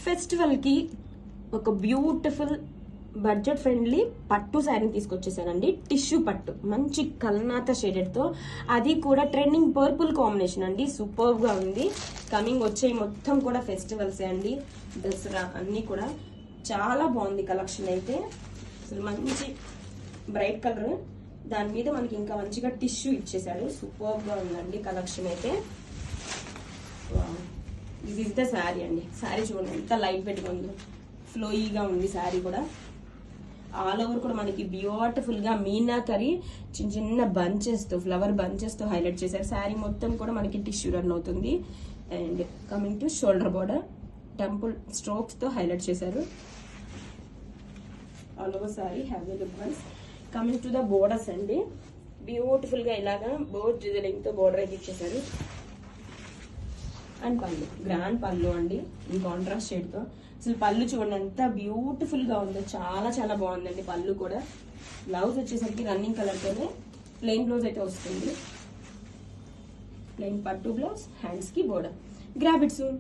Festival కి ఒక beautiful budget friendly పట్టు శారీ తీసుకొచ్చేసానండి. టిష్యూ పట్టు, మంచి కల్నాత షేడెడ్ తో, అది కూడా ట్రెండింగ్ పర్పుల్ కాంబినేషన్ అండి. సూపర్ గా ఉంది. కమింగ్ వచ్చే మొత్తం కూడా ఫెస్టివల్స్ అండి, దసరా అన్ని కూడా చాలా బాగుంది కలెక్షన్ అయితే. అసలు మంచి బ్రైట్ కలర్, దాని మీద మనకి ఇంకా మంచిగా టిష్యూ ఇచ్చేసాడు. సూపర్ గా ఉందండి కలెక్షన్ అయితే. దిస్ ఇస్ ద శారీ అండి. శారీ చూడండి ఎంత లైట్ వెయిట్ గా ఉందో, ఫ్లోయీగా ఉంది శారీ కూడా. ఆల్ ఓవర్ కూడా మనకి బ్యూటిఫుల్ గా మీనాకరి చిన్న చిన్న బంచెస్ తో, ఫ్లవర్ బంచెస్ తో హైలైట్ చేశారు. శారీ మొత్తం కూడా మనకి టిష్యూ రన్ అవుతుంది. And coming to shoulder border, temple strokes తో హైలైట్ చేశారు. All over sari have a look once. Coming to the borders అండి, బ్యూటిఫుల్ గా ఇలాగా బోర్డ్ డిజైనింగ్ తో బోర్డర్ అయితే ఇచ్చేసారు. అండ్ పళ్ళు, గ్రాండ్ పళ్ళు అండి ఈ కాంట్రాస్ట్ షేడ్ తో. అసలు పళ్ళు చూడండి ఎంత బ్యూటిఫుల్ గా ఉందో, చాలా చాలా బాగుందండి పళ్ళు కూడా. బ్లౌజ్ వచ్చేసరికి రన్నింగ్ కలర్ తోనే ప్లెయిన్ బ్లౌజ్ అయితే వస్తుంది. ప్లెయిన్ పట్టు బ్లౌజ్, హ్యాండ్స్ కి బోర్డర్. Grab it soon.